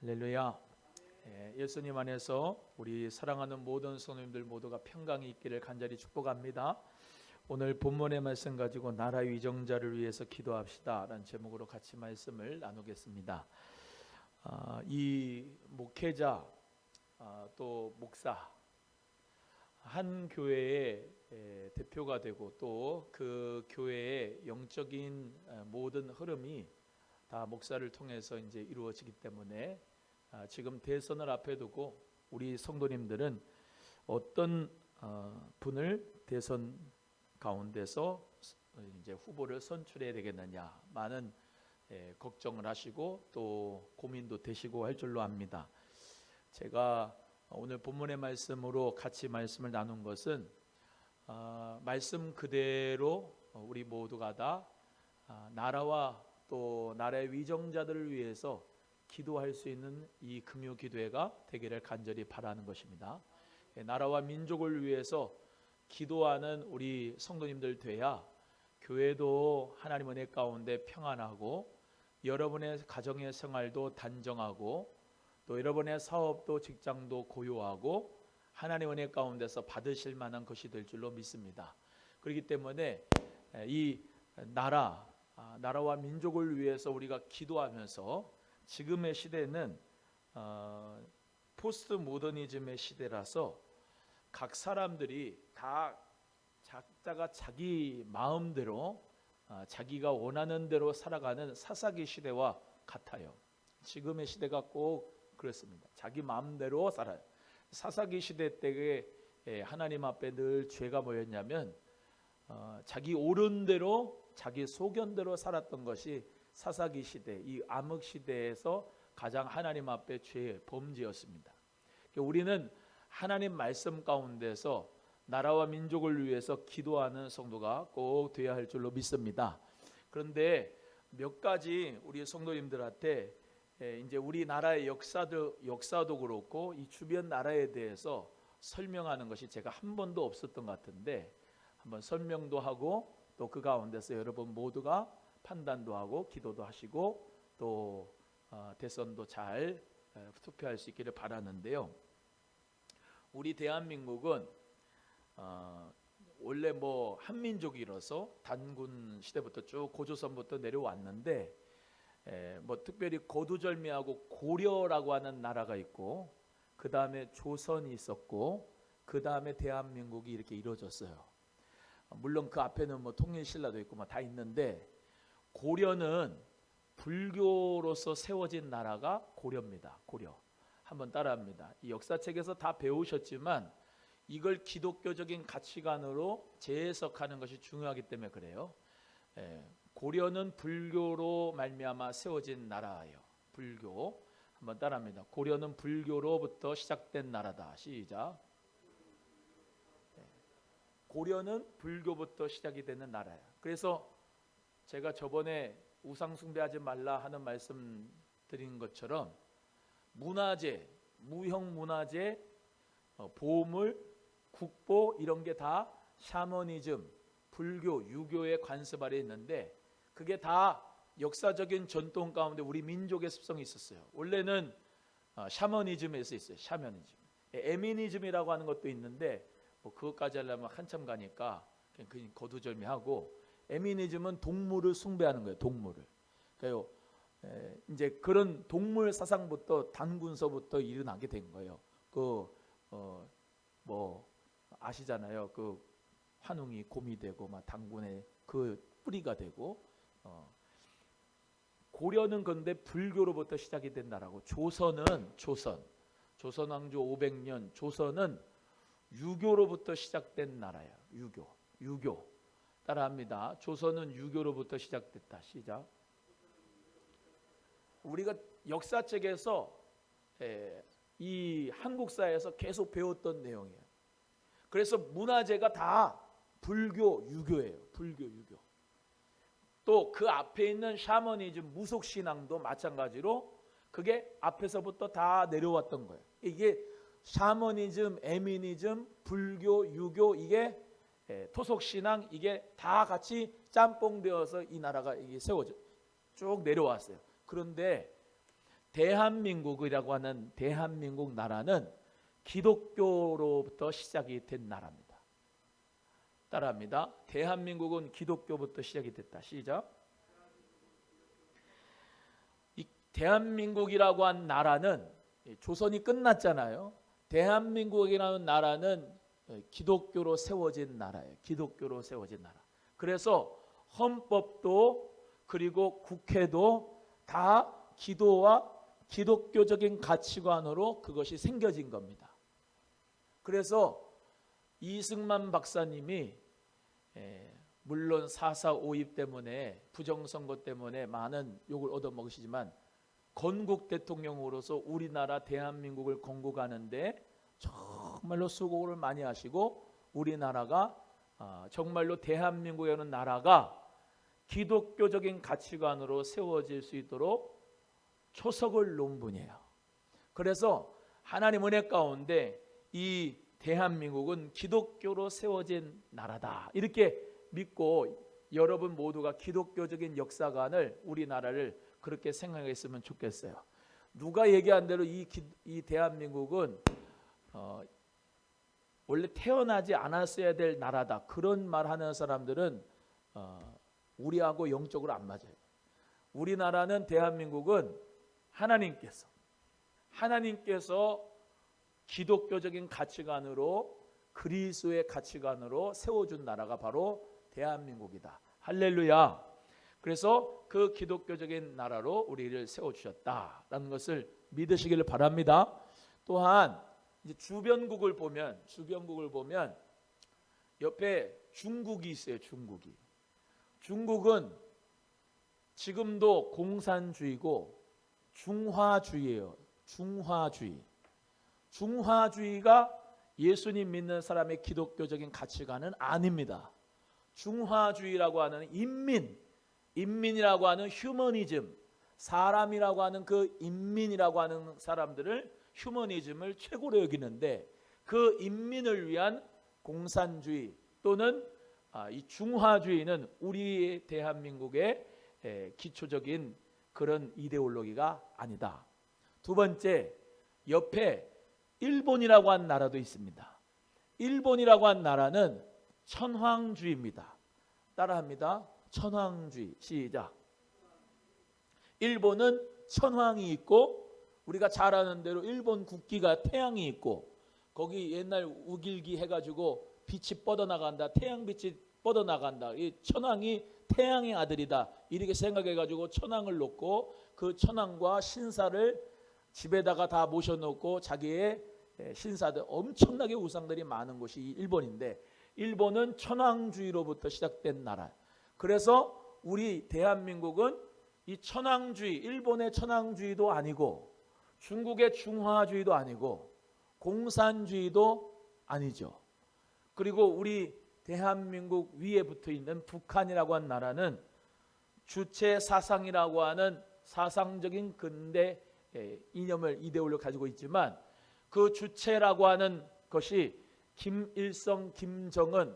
할렐루야. 예수님 안에서 우리 사랑하는 모든 성도님들 모두가 평강이 있기를 간절히 축복합니다. 오늘 본문의 말씀 가지고 나라 위정자를 위해서 기도합시다 라는 제목으로 같이 말씀을 나누겠습니다. 이 목회자 또 목사 한 교회의 대표가 되고 또 그 교회의 영적인 모든 흐름이 다 목사를 통해서 이제 이루어지기 때문에 지금 대선을 앞에 두고 우리 성도님들은 어떤 분을 대선 가운데서 이제 후보를 선출해야 되겠느냐 많은 걱정을 하시고 또 고민도 되시고 할 줄로 압니다. 제가 오늘 본문의 말씀으로 같이 말씀을 나눈 것은 말씀 그대로 우리 모두가 다 나라와 또 나라의 위정자들을 위해서 기도할 수 있는 이 금요 기도회가 되기를 간절히 바라는 것입니다. 나라와 민족을 위해서 기도하는 우리 성도님들 돼야 교회도 하나님 은혜 가운데 평안하고 여러분의 가정의 생활도 단정하고 또 여러분의 사업도 직장도 고요하고 하나님 은혜 가운데서 받으실 만한 것이 될 줄로 믿습니다. 그렇기 때문에 이 나라와 민족을 위해서 우리가 기도하면서 지금의 시대는 포스트 모더니즘의 시대라서 각 사람들이 다 각자가 자기 마음대로 자기가 원하는 대로 살아가는 사사기 시대와 같아요. 지금의 시대가 꼭 그렇습니다. 자기 마음대로 살아요. 사사기 시대 때에 하나님 앞에 늘 죄가 뭐였냐면 자기 옳은 대로 자기 소견대로 살았던 것이 사사기 시대, 이 암흑 시대에서 가장 하나님 앞에 죄의 범죄였습니다. 우리는 하나님 말씀 가운데서 나라와 민족을 위해서 기도하는 성도가 꼭 되어야 할 줄로 믿습니다. 그런데 몇 가지 우리 성도님들한테 이제 우리나라의 역사도 그렇고 이 주변 나라에 대해서 설명하는 것이 제가 한 번도 없었던 것 같은데 한번 설명도 하고 또 그 가운데서 여러분 모두가 판단도 하고 기도도 하시고 또 대선도 잘 투표할 수 있기를 바라는데요. 우리 대한민국은 원래 뭐 한민족이라서 단군 시대부터 쭉 고조선부터 내려왔는데 뭐 특별히 거두절미하고 고려라고 하는 나라가 있고 그 다음에 조선이 있었고 그 다음에 대한민국이 이렇게 이루어졌어요. 물론 그 앞에는 뭐 통일신라도 있고 뭐 다 있는데 고려는 불교로서 세워진 나라가 고려입니다. 고려. 한번 따라합니다. 이 역사책에서 다 배우셨지만 이걸 기독교적인 가치관으로 재해석하는 것이 중요하기 때문에 그래요. 고려는 불교로 말미암아 세워진 나라예요. 불교. 한번 따라합니다. 고려는 불교로부터 시작된 나라다. 시작. 고려는 불교부터 시작이 되는 나라야. 그래서 제가 저번에 우상 숭배하지 말라 하는 말씀 드린 것처럼 문화재, 무형 문화재, 보물, 국보 이런 게 다 샤머니즘, 불교, 유교의 관습 아래 있는데 그게 다 역사적인 전통 가운데 우리 민족의 습성이 있었어요. 원래는 샤머니즘에서 있어요. 샤머니즘. 에미니즘이라고 하는 것도 있는데 뭐 그것까지 하려면 한참 가니까 그냥 거두절미하고 에미니즘은 동물을 숭배하는 거예요. 동물을. 그러니까 이제 그런 동물 사상부터 단군서부터 일어나게 된 거예요. 뭐 아시잖아요. 그 환웅이 곰이 되고 막 단군의 그 뿌리가 되고 고려는 그런데 불교로부터 시작이 된 나라고 조선 왕조 500년 조선은 유교로부터 시작된 나라야. 유교. 따라합니다. 조선은 유교로부터 시작됐다. 시작. 우리가 역사책에서 이 한국사에서 계속 배웠던 내용이에요. 그래서 문화재가 다 불교, 유교예요. 불교, 유교. 또 그 앞에 있는 샤머니즘, 무속신앙도 마찬가지로 그게 앞에서부터 다 내려왔던 거예요. 이게 샤머니즘, 에미니즘, 불교, 유교 이게 토속신앙 이게 다 같이 짬뽕되어서 이 나라가 이게 세워져 쭉 내려왔어요. 그런데 대한민국이라고 하는 대한민국 나라는 기독교로부터 시작이 된 나라입니다. 따라합니다. 대한민국은 기독교부터 시작이 됐다. 시작. 이 대한민국이라고 한 나라는 조선이 끝났잖아요. 대한민국이라는 나라는 기독교로 세워진 나라예요. 기독교로 세워진 나라. 그래서 헌법도 그리고 국회도 다 기도와 기독교적인 가치관으로 그것이 생겨진 겁니다. 그래서 이승만 박사님이 물론 4.4 5.2 때문에 부정선거 때문에 많은 욕을 얻어먹으시지만 건국 대통령으로서 우리나라 대한민국을 건국하는데 정말로 수고를 많이 하시고 우리나라가 정말로 대한민국이라는 나라가 기독교적인 가치관으로 세워질 수 있도록 초석을 놓은 분이에요. 그래서 하나님 은혜 가운데 이 대한민국은 기독교로 세워진 나라다 이렇게 믿고 여러분 모두가 기독교적인 역사관을 우리나라를 그렇게 생각했으면 좋겠어요. 누가 얘기한 대로 이 대한민국은 원래 태어나지 않았어야 될 나라다 그런 말하는 사람들은 우리하고 영적으로 안 맞아요. 우리나라는 대한민국은 하나님께서 기독교적인 가치관으로 그리스도의 가치관으로 세워준 나라가 바로 대한민국이다. 할렐루야. 그래서 그 기독교적인 나라로 우리를 세워주셨다라는 것을 믿으시기를 바랍니다. 또한 이제 주변국을 보면 옆에 중국이 있어요. 중국은 지금도 공산주의고 중화주의예요. 중화주의가 예수님 믿는 사람의 기독교적인 가치관은 아닙니다. 중화주의라고 하는 인민이라고 하는 휴머니즘, 사람이라고 하는 그 인민이라고 하는 사람들을 휴머니즘을 최고로 여기는데 그 인민을 위한 공산주의 또는 이 중화주의는 우리 대한민국의 기초적인 그런 이데올로기가 아니다. 두 번째, 옆에 일본이라고 하는 나라도 있습니다. 일본이라고 하는 나라는 천황주의입니다. 따라합니다. 천황주의. 시작. 일본은 천황이 있고 우리가 잘 아는 대로 일본 국기가 태양이 있고 거기 옛날 우길기 해가지고 빛이 뻗어나간다. 태양빛이 뻗어나간다. 이 천황이 태양의 아들이다. 이렇게 생각해가지고 천황을 놓고 그 천황과 신사를 집에다가 다 모셔놓고 자기의 신사들 엄청나게 우상들이 많은 곳이 일본인데 일본은 천황주의로부터 시작된 나라. 그래서 우리 대한민국은 이 천황주의, 일본의 천황주의도 아니고 중국의 중화주의도 아니고 공산주의도 아니죠. 그리고 우리 대한민국 위에 붙어 있는 북한이라고 하는 나라는 주체 사상이라고 하는 사상적인 근대 이념을 이데올로 가지고 있지만 그 주체라고 하는 것이 김일성, 김정은,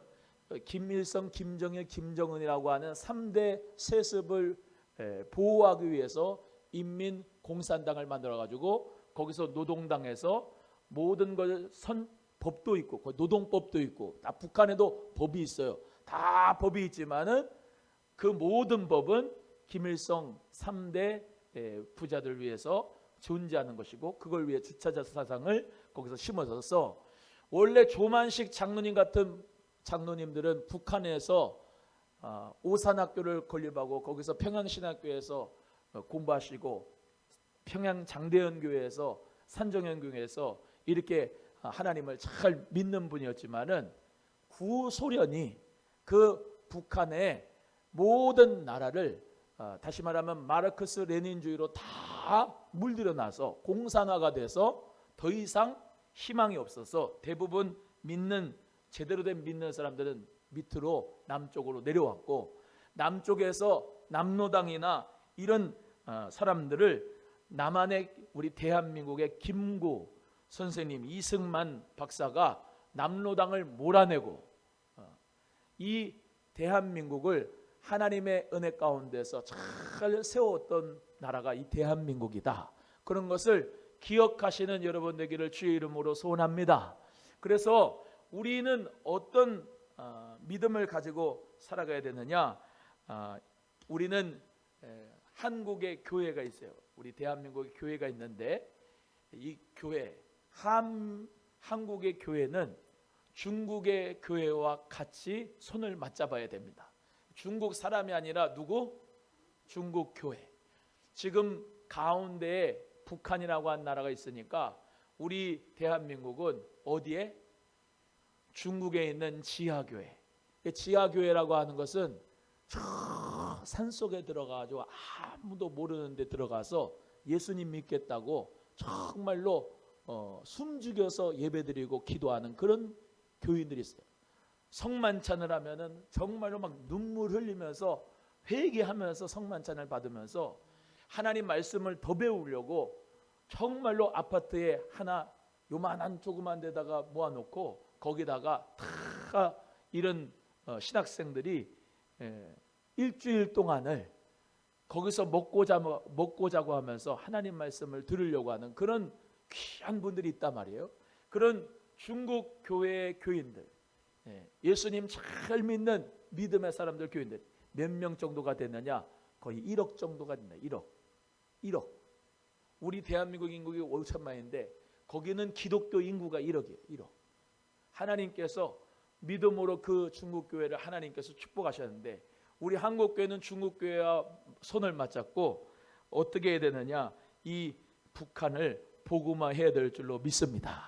김정일, 김정은이라고 하는 3대 세습을 보호하기 위해서 인민공산당을 만들어가지고 거기서 노동당에서 모든 걸 법도 있고 노동법도 있고 다 북한에도 법이 있어요. 다 법이 있지만은 그 모든 법은 김일성 3대 부자들 위해서 존재하는 것이고 그걸 위해 주체자 사상을 거기서 심어서 원래 조만식 장로님 같은 장로님들은 북한에서 오산학교를 건립하고 거기서 평양신학교에서 공부하시고 평양장대연교회에서 산정연교회에서 이렇게 하나님을 잘 믿는 분이었지만은 구소련이 그 북한의 모든 나라를 다시 말하면 마르크스 레닌주의로 다 물들여놔서 공산화가 돼서 더 이상 희망이 없어서 대부분 제대로 된 믿는 사람들은 밑으로 남쪽으로 내려왔고 남쪽에서 남로당이나 이런 사람들을 남한의 우리 대한민국의 김구 선생님, 이승만 박사가 남로당을 몰아내고 이 대한민국을 하나님의 은혜 가운데서 잘 세웠던 나라가 이 대한민국이다. 그런 것을 기억하시는 여러분 되기를 주의 이름으로 소원합니다. 그래서 우리는 어떤 믿음을 가지고 살아가야 되느냐? 우리는 한국의 교회가 있어요. 우리 대한민국의 교회가 있는데 이 교회, 한국의 교회는 중국의 교회와 같이 손을 맞잡아야 됩니다. 중국 사람이 아니라 누구? 중국 교회. 지금 가운데에 북한이라고 한 나라가 있으니까 우리 대한민국은 어디에? 중국에 있는 지하교회. 지하교회라고 하는 것은 저 산속에 들어가서 아무도 모르는 데 들어가서 예수님 믿겠다고 정말로 숨죽여서 예배드리고 기도하는 그런 교인들이 있어요. 성만찬을 하면은 정말로 막 눈물 흘리면서 회개하면서 성만찬을 받으면서 하나님 말씀을 더 배우려고 정말로 아파트에 하나 요만한 조그만 데다가 모아놓고 거기다가 다 이런 신학생들이 일주일 동안을 거기서 먹고 자고 하면서 하나님 말씀을 들으려고 하는 그런 귀한 분들이 있단 말이에요. 그런 중국 교회의 교인들, 예수님 잘 믿는 믿음의 사람들 교인들 몇 명 정도가 됐느냐? 거의 1억 정도가 됐네. 1억. 우리 대한민국 인구가 5천만인데 거기는 기독교 인구가 1억이에요. 1억. 하나님께서 믿음으로 그 중국 교회를 하나님께서 축복하셨는데 우리 한국 교회는 중국 교회와 손을 맞잡고 어떻게 해야 되느냐? 이 북한을 복음화해야 될 줄로 믿습니다.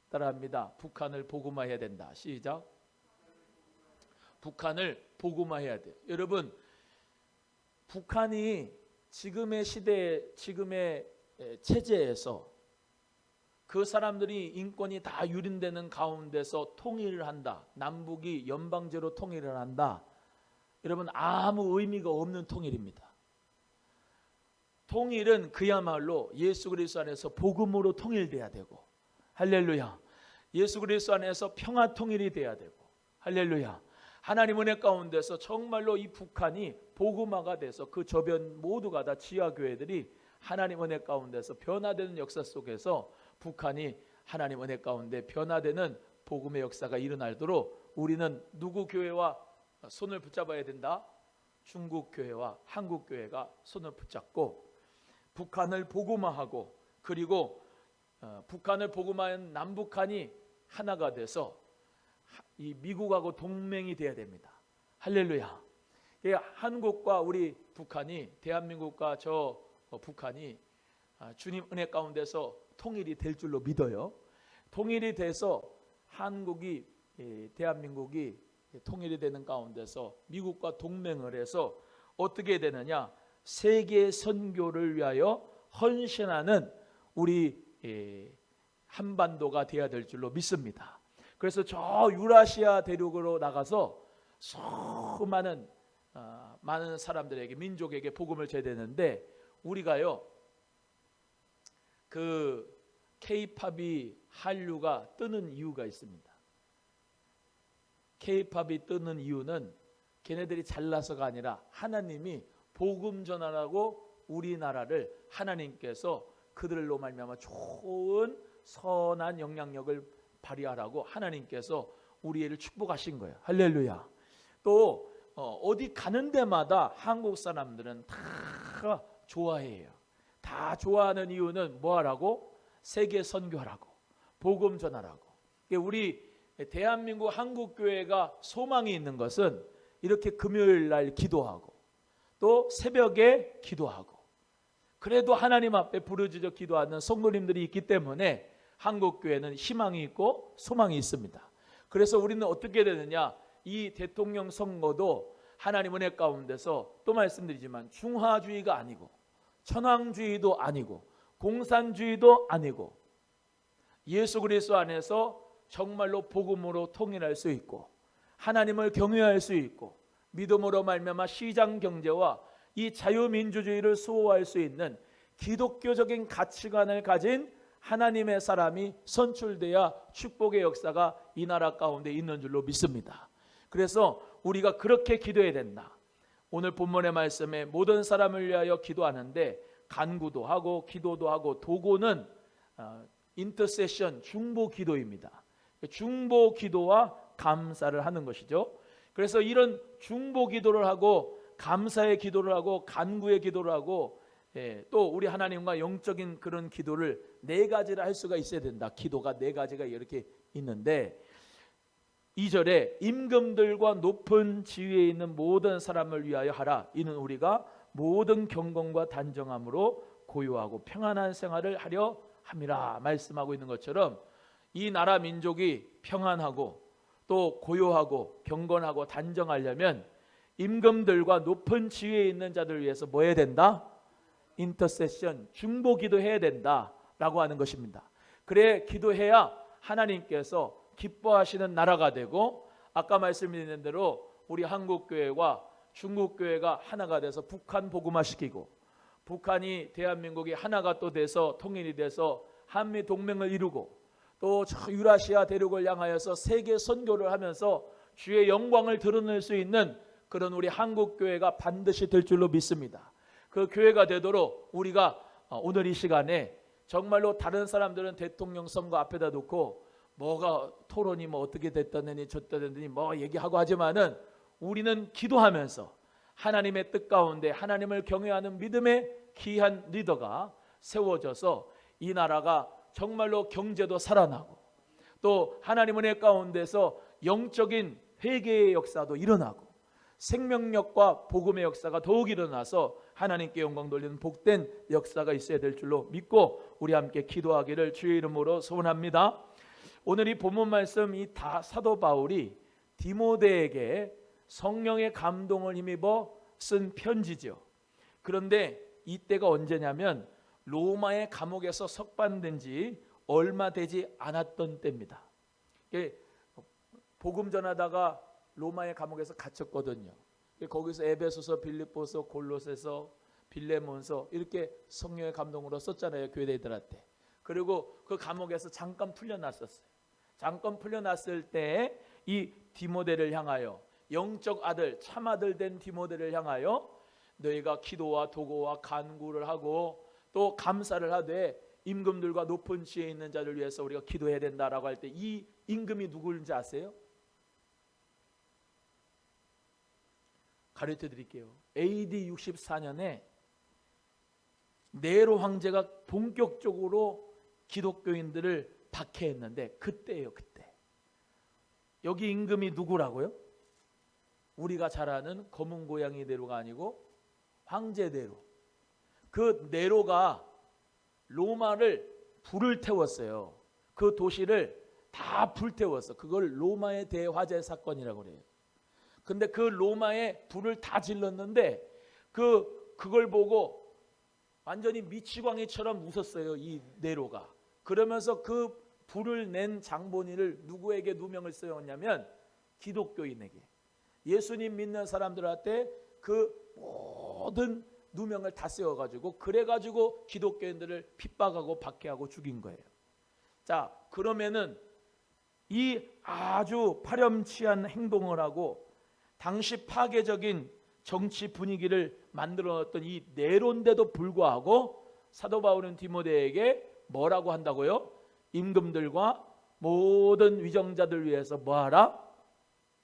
따라합니다. 북한을 복음화해야 된다. 시작. 북한을 복음화해야 돼요. 여러분, 북한이 지금의 시대에 지금의 체제에서 그 사람들이 인권이 다 유린되는 가운데서 통일을 한다. 남북이 연방제로 통일을 한다. 여러분, 아무 의미가 없는 통일입니다. 통일은 그야말로 예수 그리스도 안에서 복음으로 통일돼야 되고, 할렐루야. 예수 그리스도 안에서 평화 통일이 돼야 되고, 할렐루야. 하나님 은혜 가운데서 정말로 이 북한이 복음화가 돼서 그 저변 모두가 다 지하교회들이 하나님 은혜 가운데서 변화되는 역사 속에서 북한이 하나님 은혜 가운데 변화되는 복음의 역사가 일어나도록 우리는 누구 교회와 손을 붙잡아야 된다? 중국 교회와 한국 교회가 손을 붙잡고 북한을 복음화하고, 그리고 북한을 복음화한 남북한이 하나가 돼서 이 미국하고 동맹이 돼야 됩니다. 할렐루야. 한국과 우리 북한이, 대한민국과 저 북한이 주님 은혜 가운데서 통일이 될 줄로 믿어요. 통일이 돼서 한국이, 대한민국이 통일이 되는 가운데서 미국과 동맹을 해서 어떻게 되느냐? 세계 선교를 위하여 헌신하는 우리 한반도가 되어야 될 줄로 믿습니다. 그래서 저 유라시아 대륙으로 나가서 수많은 많은 사람들에게, 민족에게 복음을 전해야 되는데 우리가요, 그 K-팝이, 한류가 뜨는 이유가 있습니다. K-팝이 뜨는 이유는 걔네들이 잘나서가 아니라 하나님이 복음 전하라고 우리나라를 하나님께서 그들로 말미암아 좋은 선한 영향력을 발휘하라고 하나님께서 우리를 축복하신 거예요. 할렐루야. 또 어디 가는 데마다 한국 사람들은 다 좋아해요. 다 좋아하는 이유는 뭐하라고? 세계 선교하라고, 복음 전하라고. 우리 대한민국 한국교회가 소망이 있는 것은 이렇게 금요일 날 기도하고 또 새벽에 기도하고, 그래도 하나님 앞에 부르짖어 기도하는 성도님들이 있기 때문에 한국교회는 희망이 있고 소망이 있습니다. 그래서 우리는 어떻게 되느냐? 이 대통령 선거도 하나님 은혜 가운데서 또 말씀드리지만 중화주의가 아니고 천황주의도 아니고 공산주의도 아니고 예수 그리스도 안에서 정말로 복음으로 통일할 수 있고 하나님을 경외할 수 있고 믿음으로 말미암아 시장 경제와 이 자유민주주의를 수호할 수 있는 기독교적인 가치관을 가진 하나님의 사람이 선출되어야 축복의 역사가 이 나라 가운데 있는 줄로 믿습니다. 그래서 우리가 그렇게 기도해야 된다. 오늘 본문의 말씀에 모든 사람을 위하여 기도하는데 간구도 하고 기도도 하고, 도고는 인터세션, 중보 기도입니다. 중보 기도와 감사를 하는 것이죠. 그래서 이런 중보 기도를 하고 감사의 기도를 하고 간구의 기도를 하고, 또 우리 하나님과 영적인 그런 기도를 네 가지를 할 수가 있어야 된다. 기도가 네 가지가 이렇게 있는데, 2절에 임금들과 높은 지위에 있는 모든 사람을 위하여 하라. 이는 우리가 모든 경건과 단정함으로 고요하고 평안한 생활을 하려 함이라 말씀하고 있는 것처럼, 이 나라 민족이 평안하고 또 고요하고 경건하고 단정하려면 임금들과 높은 지위에 있는 자들 위해서 뭐 해야 된다? 인터세션, 중보 기도해야 된다라고 하는 것입니다. 그래 기도해야 하나님께서 기뻐하시는 나라가 되고, 아까 말씀드린 대로 우리 한국교회와 중국교회가 하나가 돼서 북한 복음화시키고, 북한이 대한민국이 하나가 또 돼서 통일이 돼서 한미 동맹을 이루고, 또 저 유라시아 대륙을 향하여서 세계 선교를 하면서 주의 영광을 드러낼 수 있는 그런 우리 한국교회가 반드시 될 줄로 믿습니다. 그 교회가 되도록 우리가 오늘 이 시간에 정말로, 다른 사람들은 대통령 선거 앞에다 놓고 뭐가 토론이 뭐 어떻게 됐다느니 저랬다느니 뭐 얘기하고 하지만은, 우리는 기도하면서 하나님의 뜻 가운데 하나님을 경외하는 믿음의 귀한 리더가 세워져서 이 나라가 정말로 경제도 살아나고, 또 하나님 은혜 가운데서 영적인 회개의 역사도 일어나고, 생명력과 복음의 역사가 더욱 일어나서 하나님께 영광 돌리는 복된 역사가 있어야 될 줄로 믿고 우리 함께 기도하기를 주의 이름으로 소원합니다. 오늘 이 본문 말씀, 이 사도 바울이 디모데에게 성령의 감동을 힘입어 쓴 편지죠. 그런데 이때가 언제냐면 로마의 감옥에서 석방된 지 얼마 되지 않았던 때입니다. 복음 전하다가 로마의 감옥에서 갇혔거든요. 거기서 에베소서, 빌립보서, 골로새서, 빌레몬서 이렇게 성령의 감동으로 썼잖아요, 교회들한테. 그리고 그 감옥에서 잠깐 풀려났었어요. 잠깐 풀려났을 때 이 디모데를 향하여, 영적 아들, 참 아들 된 디모데를 향하여 너희가 기도와 도고와 간구를 하고 또 감사를 하되 임금들과 높은 지위에 있는 자를 위해서 우리가 기도해야 된다라고 할 때, 이 임금이 누구인지 아세요? 가르쳐 드릴게요. AD 64년에 네로 황제가 본격적으로 기독교인들을 박해했는데, 그때예요, 그때. 여기 임금이 누구라고요? 우리가 잘 아는 검은 고양이 네로가 아니고 황제 네로. 그 네로가 로마를 불을 태웠어요. 그 도시를 다 불태웠어. 그걸 로마의 대화재 사건이라고 그래요. 근데 그 로마에 불을 다 질렀는데 그걸 보고 완전히 미치광이처럼 웃었어요, 이 네로가. 그러면서 그 불을 낸 장본인을 누구에게 누명을 쓰였냐면 기독교인에게, 예수님 믿는 사람들한테 그 모든 누명을 다 쓰여가지고, 그래가지고 기독교인들을 핍박하고 박해하고 죽인 거예요. 자, 그러면은 이 아주 파렴치한 행동을 하고 당시 파괴적인 정치 분위기를 만들어놨던 이 네로인데도 불구하고 사도 바울은 디모데에게 뭐라고 한다고요? 임금들과 모든 위정자들 위해서 뭐하라?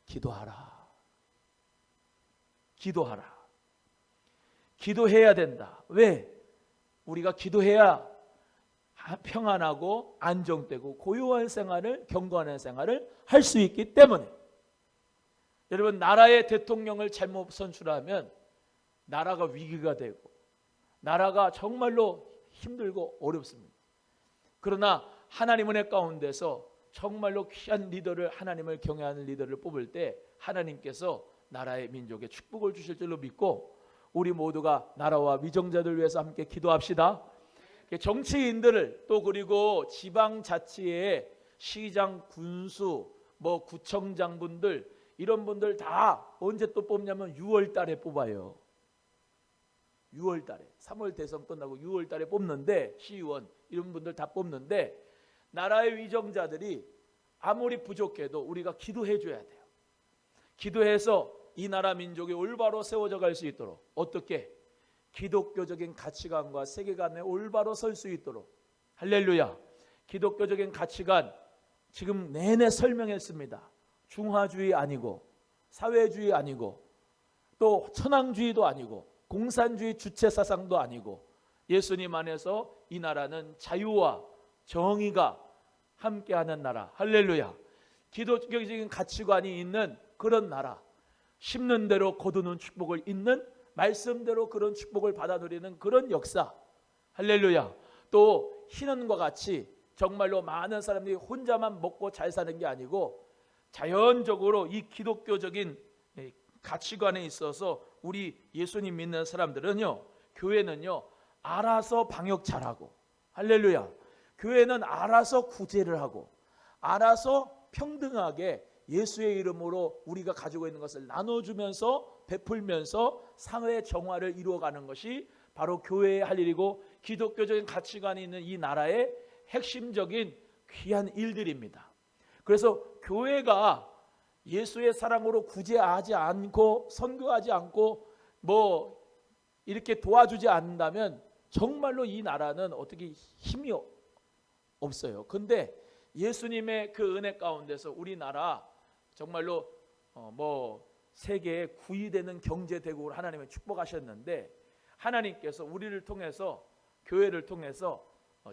기도하라. 기도하라. 기도해야 된다. 왜? 우리가 기도해야 평안하고 안정되고 고요한 생활을, 경건한 생활을 할 수 있기 때문에. 여러분, 나라의 대통령을 잘못 선출하면 나라가 위기가 되고 나라가 정말로 힘들고 어렵습니다. 그러나 하나님 은혜 가운데서 정말로 귀한 리더를, 하나님을 경외하는 리더를 뽑을 때 하나님께서 나라의 민족에 축복을 주실 줄로 믿고, 우리 모두가 나라와 위정자들 위해서 함께 기도합시다. 정치인들을, 또 그리고 지방자치의 시장, 군수, 뭐 구청장분들, 이런 분들 다 언제 또 뽑냐면 6월 달에 뽑아요. 6월 달에. 3월 대선 끝나고 6월 달에 뽑는데, 시의원 이런 분들 다 뽑는데, 나라의 위정자들이 아무리 부족해도 우리가 기도해 줘야 돼요. 기도해서 이 나라 민족이 올바로 세워져 갈 수 있도록. 어떻게? 기독교적인 가치관과 세계관에 올바로 설 수 있도록, 할렐루야, 기독교적인 가치관 지금 내내 설명했습니다. 중화주의 아니고 사회주의 아니고 또 천황주의도 아니고 공산주의 주체사상도 아니고 예수님 안에서 이 나라는 자유와 정의가 함께하는 나라, 할렐루야, 기독교적인 가치관이 있는 그런 나라, 심는 대로 거두는 축복을 잇는 말씀대로 그런 축복을 받아 누리는 그런 역사, 할렐루야. 또 희년과 같이 정말로 많은 사람들이 혼자만 먹고 잘 사는 게 아니고 자연적으로 이 기독교적인 가치관에 있어서 우리 예수님 믿는 사람들은요, 교회는요 알아서 방역 잘하고, 할렐루야, 교회는 알아서 구제를 하고 알아서 평등하게 예수의 이름으로 우리가 가지고 있는 것을 나눠주면서 베풀면서 사회 정화를 이루어가는 것이 바로 교회의 할 일이고 기독교적인 가치관이 있는 이 나라의 핵심적인 귀한 일들입니다. 그래서 교회가 예수의 사랑으로 구제하지 않고 선교하지 않고 뭐 이렇게 도와주지 않는다면 정말로 이 나라는 어떻게 힘이 없어요. 근데 예수님의 그 은혜 가운데서 우리나라 정말로 뭐 세계에 구이되는 경제 대국을 하나님이 축복하셨는데 하나님께서 우리를 통해서 교회를 통해서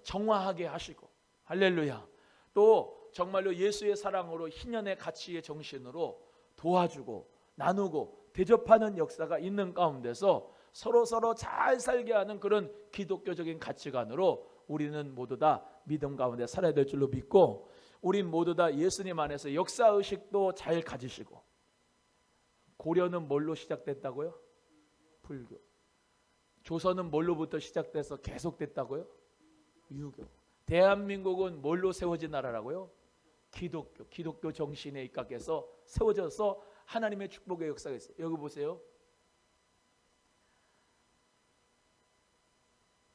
정화하게 하시고, 할렐루야, 또 정말로 예수의 사랑으로 희년의 가치의 정신으로 도와주고 나누고 대접하는 역사가 있는 가운데서 서로 잘 살게 하는 그런 기독교적인 가치관으로 우리는 모두 다 믿음 가운데 살아야 될 줄로 믿고, 우린 모두 다 예수님 안에서 역사의식도 잘 가지시고. 고려는 뭘로 시작됐다고요? 불교. 조선은 뭘로부터 시작돼서 계속됐다고요? 유교. 대한민국은 뭘로 세워진 나라라고요? 기독교. 기독교 정신에 입각해서 세워져서 하나님의 축복의 역사가 있어요. 여기 보세요.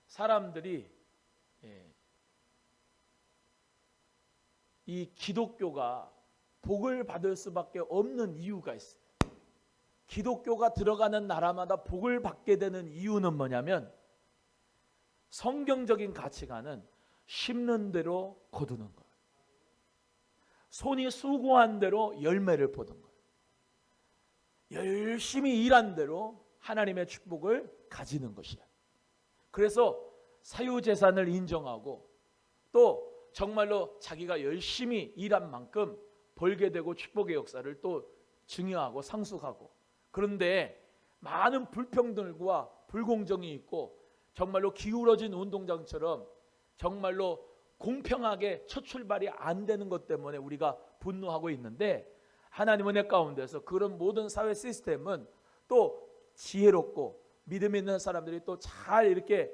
사람들이 이 기독교가 복을 받을 수밖에 없는 이유가 있어요. 기독교가 들어가는 나라마다 복을 받게 되는 이유는 뭐냐면 성경적인 가치관은 심는 대로 거두는 거예요. 손이 수고한 대로 열매를 보는 거예요. 열심히 일한 대로 하나님의 축복을 가지는 것이야. 그래서 사유재산을 인정하고 또 정말로 자기가 열심히 일한 만큼 벌게 되고 축복의 역사를 또 증여하고 상속하고, 그런데 많은 불평등과 불공정이 있고 정말로 기울어진 운동장처럼 정말로 공평하게 첫 출발이 안 되는 것 때문에 우리가 분노하고 있는데 하나님 은혜 가운데서 그런 모든 사회 시스템은 또 지혜롭고 믿음 있는 사람들이 또 잘 이렇게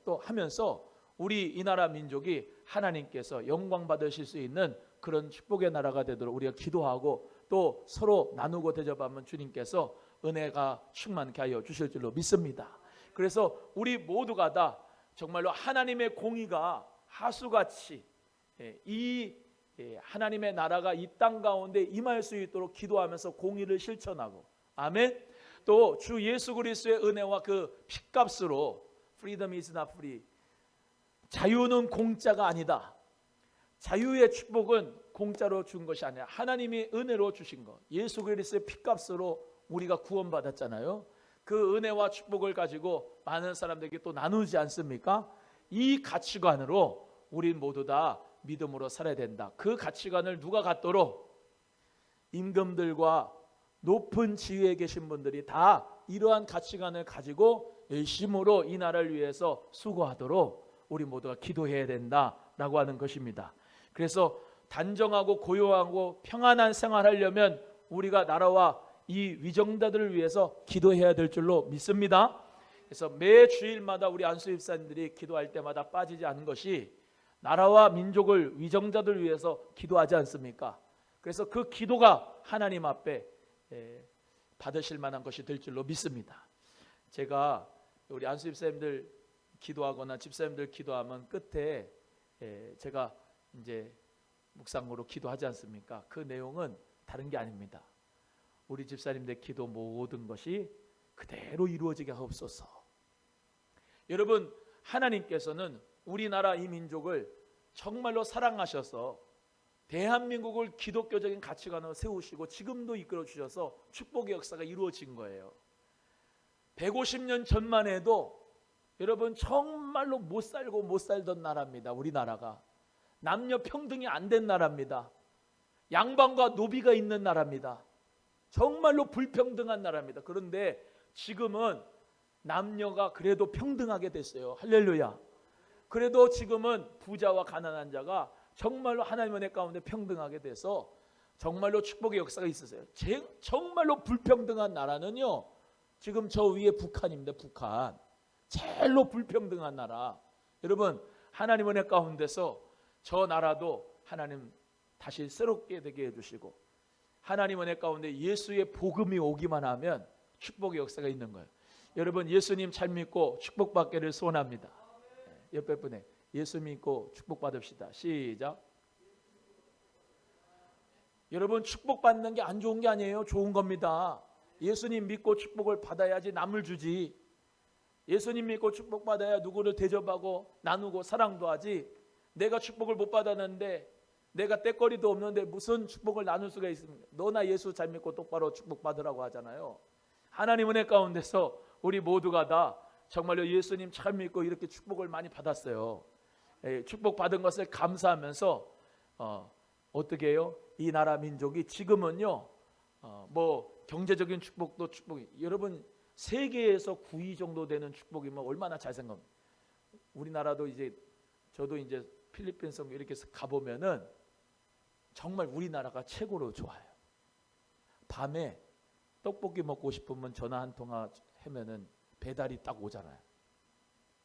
또 하면서 우리 이 나라 민족이 하나님께서 영광 받으실 수 있는 그런 축복의 나라가 되도록 우리가 기도하고 또 서로 나누고 대접하면 주님께서 은혜가 충만케 하여 주실 줄로 믿습니다. 그래서 우리 모두가 다 정말로 하나님의 공의가 하수같이 이 하나님의 나라가 이 땅 가운데 임할 수 있도록 기도하면서 공의를 실천하고, 아멘. 또 주 예수 그리스도의 은혜와 그 핏값으로 freedom is not free, 자유는 공짜가 아니다. 자유의 축복은 공짜로 준 것이 아니라 하나님이 은혜로 주신 것, 예수 그리스도의 핏값으로 우리가 구원받았잖아요. 그 은혜와 축복을 가지고 많은 사람들에게 또 나누지 않습니까? 이 가치관으로 우리 모두 다 믿음으로 살아야 된다. 그 가치관을 누가 갖도록? 임금들과 높은 지위에 계신 분들이 다 이러한 가치관을 가지고 열심으로 이 나라를 위해서 수고하도록 우리 모두가 기도해야 된다라고 하는 것입니다. 그래서 단정하고 고요하고 평안한 생활하려면 우리가 나라와 이 위정자들을 위해서 기도해야 될 줄로 믿습니다. 그래서 매 주일마다 우리 안수 집사님들이 기도할 때마다 빠지지 않은 것이 나라와 민족을 위정자들을 위해서 기도하지 않습니까? 그래서 그 기도가 하나님 앞에 받으실 만한 것이 될 줄로 믿습니다. 제가 우리 안수 집사님들 기도하거나 집사님들 기도하면 끝에 제가 이제 묵상으로 기도하지 않습니까? 그 내용은 다른 게 아닙니다. 우리 집사님들 기도 모든 것이 그대로 이루어지게 하옵소서. 여러분, 하나님께서는 우리나라 이 민족을 정말로 사랑하셔서 대한민국을 기독교적인 가치관으로 세우시고 지금도 이끌어 주셔서 축복의 역사가 이루어진 거예요. 150년 전만 해도 여러분 정말로 못 살고 못 살던 나라입니다. 우리나라가 남녀 평등이 안 된 나라입니다. 양반과 노비가 있는 나라입니다. 정말로 불평등한 나라입니다. 그런데 지금은 남녀가 그래도 평등하게 됐어요. 할렐루야. 그래도 지금은 부자와 가난한 자가 정말로 하나님의 은혜 가운데 평등하게 돼서 정말로 축복의 역사가 있었어요. 정말로 불평등한 나라는요, 지금 저 위에 북한입니다. 북한. 제일로 불평등한 나라. 여러분, 하나님의 은혜 가운데서 저 나라도 하나님 다시 새롭게 되게 해주시고 하나님의 은혜 가운데 예수의 복음이 오기만 하면 축복의 역사가 있는 거예요. 여러분, 예수님 잘 믿고 축복받기를 소원합니다. 옆에 분에 예수 믿고 축복받읍시다. 시작. 여러분, 축복받는 게 안 좋은 게 아니에요. 좋은 겁니다. 예수님 믿고 축복을 받아야지 남을 주지. 예수님 믿고 축복받아야 누구를 대접하고 나누고 사랑도 하지. 내가 축복을 못 받았는데 내가 떼거리도 없는데 무슨 축복을 나눌 수가 있습니까? 너나 예수 잘 믿고 똑바로 축복받으라고 하잖아요. 하나님 은혜 가운데서 우리 모두가 다 정말로 예수님 잘 믿고 이렇게 축복을 많이 받았어요. 축복받은 것을 감사하면서 어떻게 해요? 이 나라 민족이 지금은요, 뭐 경제적인 축복도 축복이, 여러분 세계에서 9위 정도 되는 축복이면 얼마나 잘 생각합니까? 우리나라도 이제 저도 이제 필리핀 성 이렇게 가보면은 정말 우리나라가 최고로 좋아요. 밤에 떡볶이 먹고 싶으면 전화 한 통화 하면은 배달이 딱 오잖아요.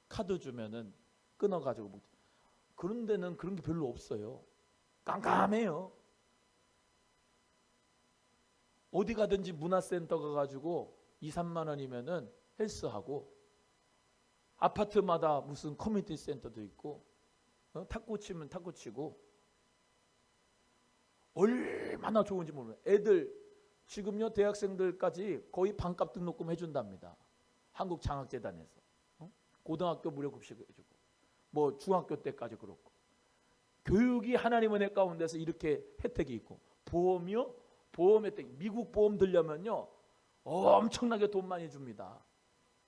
카드 주면은 끊어가지고 먹지. 그런 데는 그런 게 별로 없어요. 깜깜해요. 어디 가든지 문화센터 가가지고 2, 3만 원이면은 헬스하고, 아파트마다 무슨 커뮤니티 센터도 있고, 탁구 치면 탁구 치고, 얼마나 좋은지 모르겠어요. 애들 지금요 대학생들까지 거의 반값 등록금 해준답니다. 한국장학재단에서. 고등학교 무료 급식 해주고, 뭐 중학교 때까지 그렇고. 교육이 하나님 은혜 가운데서 이렇게 혜택이 있고, 보험이요, 보험 혜택, 미국 보험 들려면요 엄청나게 돈 많이 줍니다.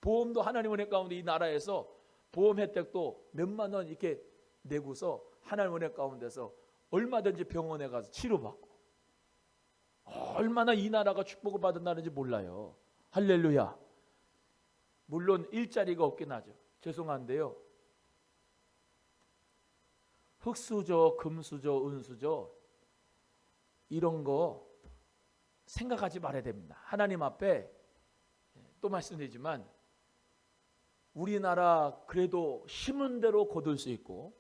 보험도 하나님 은혜 가운데 이 나라에서 보험 혜택도 몇만 원 이렇게 내고서 하나님 은혜 가운데서 얼마든지 병원에 가서 치료받고, 얼마나 이 나라가 축복을 받은 나라인지 몰라요. 할렐루야. 물론 일자리가 없긴 하죠. 죄송한데요, 흙수저, 금수저, 은수저 이런 거 생각하지 말아야 됩니다. 하나님 앞에 또 말씀드리지만 우리나라 그래도 심은 대로 거둘 수 있고,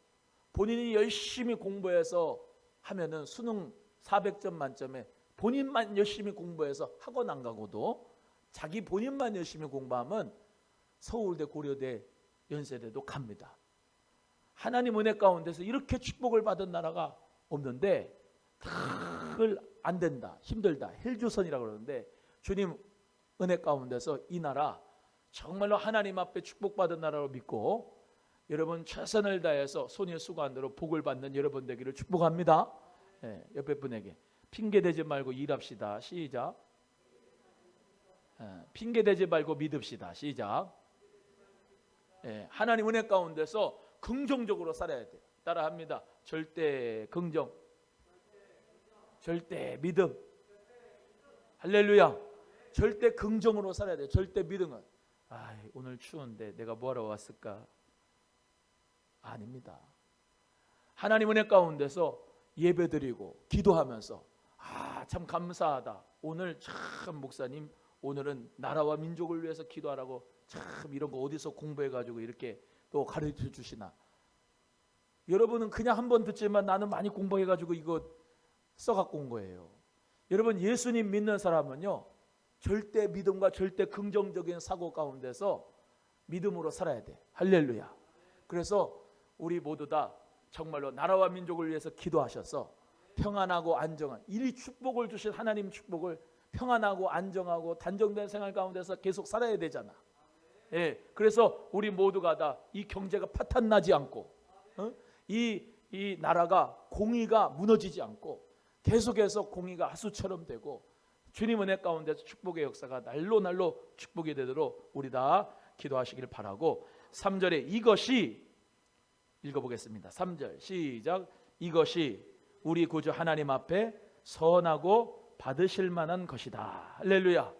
본인이 열심히 공부해서 하면은 수능 400점 만점에 본인만 열심히 공부해서 학원 안 가고도 자기 본인만 열심히 공부하면 서울대, 고려대, 연세대도 갑니다. 하나님 은혜 가운데서 이렇게 축복을 받은 나라가 없는데 늘 안 된다, 힘들다, 헬조선이라고 그러는데, 주님 은혜 가운데서 이 나라 정말로 하나님 앞에 축복받은 나라로 믿고 여러분 최선을 다해서 손이 수고한 대로 복을 받는 여러분 되기를 축복합니다. 옆에 분에게 핑계대지 말고 일합시다. 시작. 핑계대지 말고 믿읍시다. 시작. 하나님 은혜 가운데서 긍정적으로 살아야 돼요. 따라합니다. 절대 긍정, 절대 믿음. 할렐루야. 절대 긍정으로 살아야 돼요. 절대 믿음은 오늘 추운데 내가 뭐하러 왔을까? 아닙니다. 하나님 은혜 가운데서 예배드리고 기도하면서 참 감사하다. 오늘 참 목사님 오늘은 나라와 민족을 위해서 기도하라고 참 이런 거 어디서 공부해가지고 이렇게 또 가르쳐 주시나. 여러분은 그냥 한번 듣지만 나는 많이 공부해가지고 이거 써갖고 온 거예요. 여러분, 예수님 믿는 사람은요 절대 믿음과 절대 긍정적인 사고 가운데서 믿음으로 살아야 돼. 할렐루야. 그래서 우리 모두 다 정말로 나라와 민족을 위해서 기도하셔서 평안하고 안정한, 이 축복을 주신 하나님 축복을 평안하고 안정하고 단정된 생활 가운데서 계속 살아야 되잖아. 그래서 우리 모두가 다 이 경제가 파탄나지 않고 이 나라가 공의가 무너지지 않고 계속해서 공의가 하수처럼 되고 주님 은혜 가운데서 축복의 역사가 날로 축복이 되도록 우리 다 기도하시길 바라고 3절에 이것이 읽어보겠습니다. 3절 시작. 이것이 우리 구주 하나님 앞에 선하고 받으실 만한 것이다. 할렐루야.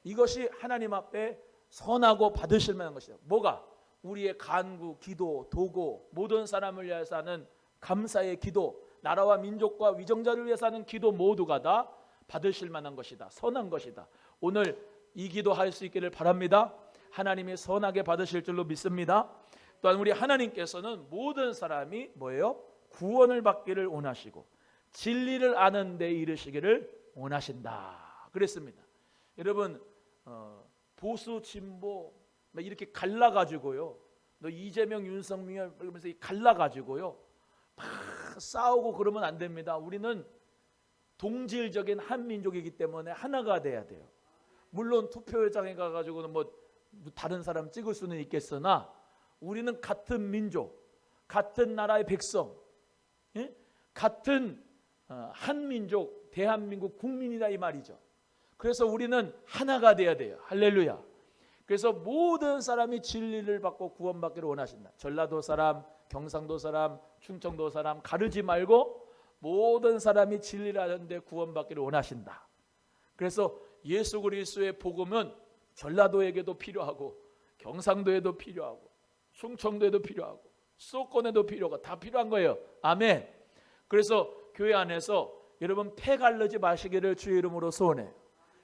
이것이 하나님 앞에 선하고 받으실 만한 것이다. 뭐가? 우리의 간구, 기도, 도고, 모든 사람을 위해서 하는 감사의 기도, 나라와 민족과 위정자를 위해서 하는 기도 모두가 다 받으실 만한 것이다. 선한 것이다. 오늘 이 기도할 수 있기를 바랍니다. 하나님이 선하게 받으실 줄로 믿습니다. 또한 우리 하나님께서는 모든 사람이 뭐예요? 구원을 받기를 원하시고 진리를 아는 데 이르시기를 원하신다. 그랬습니다. 여러분 보수 진보 이렇게 갈라가지고요, 너 이재명 윤석열 그러면서 갈라가지고요 막 싸우고 그러면 안 됩니다. 우리는 동질적인 한민족이기 때문에 하나가 돼야 돼요. 물론 투표장에 가가지고는 뭐 다른 사람 찍을 수는 있겠으나 우리는 같은 민족, 같은 나라의 백성, 같은 한민족, 대한민국 국민이다 이 말이죠. 그래서 우리는 하나가 돼야 돼요. 할렐루야. 그래서 모든 사람이 진리를 받고 구원받기를 원하신다. 전라도 사람, 경상도 사람, 충청도 사람 가르지 말고 모든 사람이 진리를 아는데 구원받기를 원하신다. 그래서 예수 그리스도의 복음은 전라도에게도 필요하고 경상도에도 필요하고 충청도에도 필요하고 수도권에도 필요하고 다 필요한 거예요. 아멘. 그래서 교회 안에서 여러분 패 갈르지 마시기를 주의 이름으로 소원해요.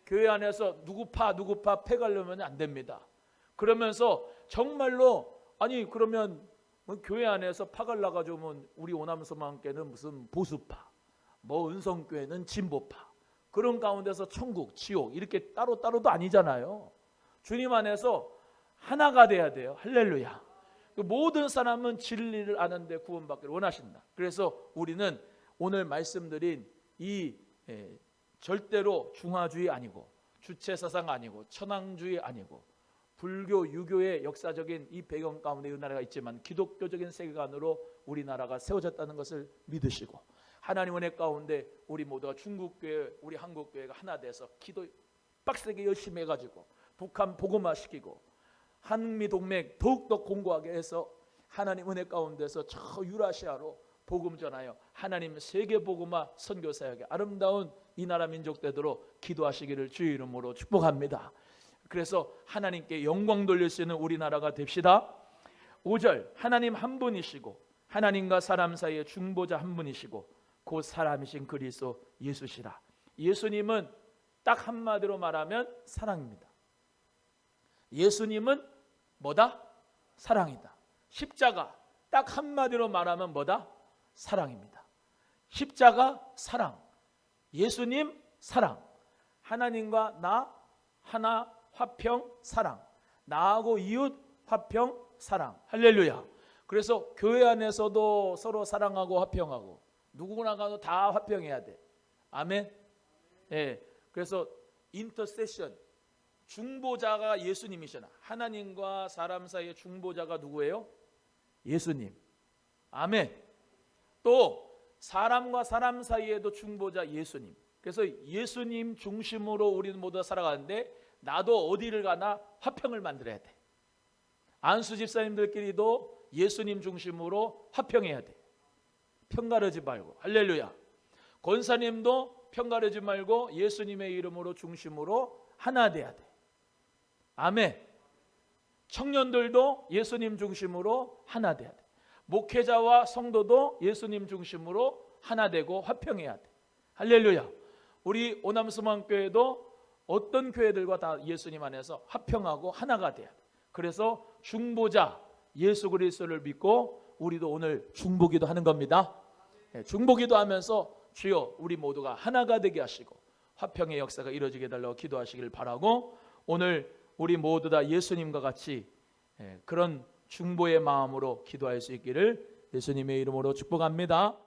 교회 안에서 누구 파 패 갈르면 안 됩니다. 그러면서 정말로 아니 그러면 교회 안에서 파 갈라가지고 우리 오남서만교회는 무슨 보수파, 뭐 은성교회는 진보파, 그런 가운데서 천국, 지옥 이렇게 따로따로도 아니잖아요. 주님 안에서 하나가 돼야 돼요. 할렐루야. 모든 사람은 진리를 아는데 구원받기를 원하신다. 그래서 우리는 오늘 말씀드린 이 절대로 중화주의 아니고 주체사상 아니고 천황주의 아니고 불교, 유교의 역사적인 이 배경 가운데 우리나라가 있지만 기독교적인 세계관으로 우리나라가 세워졌다는 것을 믿으시고 하나님 은혜 가운데 우리 모두가 중국교회, 우리 한국교회가 하나 돼서 기도 빡세게 열심히 해가지고 북한 복음화시키고 한미 동맹 더욱더 공고하게 해서 하나님 은혜 가운데서 저 유라시아로 복음 전하여 하나님 세계 복음화 선교사역에 아름다운 이 나라 민족 되도록 기도하시기를 주의 이름으로 축복합니다. 그래서 하나님께 영광 돌릴 수 있는 우리나라가 됩시다. 5절 하나님 한 분이시고 하나님과 사람 사이의 중보자 한 분이시고 곧 사람이신 그리스도 예수시라. 예수님은 딱 한마디로 말하면 사랑입니다. 예수님은 뭐다? 사랑이다. 십자가 딱 한마디로 말하면 뭐다? 사랑입니다. 십자가 사랑, 예수님 사랑, 하나님과 나 하나 화평 사랑, 나하고 이웃 화평 사랑. 할렐루야. 그래서 교회 안에서도 서로 사랑하고 화평하고 누구나가도 다 화평해야 돼. 아멘. 그래서 인터세션 중보자가 예수님이시나 하나님과 사람 사이의 중보자가 누구예요? 예수님. 아멘. 또 사람과 사람 사이에도 중보자 예수님. 그래서 예수님 중심으로 우리는 모두 살아가는데 나도 어디를 가나 화평을 만들어야 돼. 안수 집사님들끼리도 예수님 중심으로 화평해야 돼. 편가르지 말고. 할렐루야. 권사님도 편가르지 말고 예수님의 이름으로 중심으로 하나 돼야 돼. 아멘. 청년들도 예수님 중심으로 하나 돼야 돼. 목회자와 성도도 예수님 중심으로 하나 되고 화평해야 돼. 할렐루야. 우리 오남수만교회도 어떤 교회들과 다 예수님 안에서 화평하고 하나가 돼야 돼. 그래서 중보자 예수 그리스도를 믿고 우리도 오늘 중보기도 하는 겁니다. 중보기도 하면서 주여 우리 모두가 하나가 되게 하시고 화평의 역사가 이루어지게 달라고 기도하시길 바라고 오늘 우리 모두 다 예수님과 같이 그런 중보의 마음으로 기도할 수 있기를 예수님의 이름으로 축복합니다.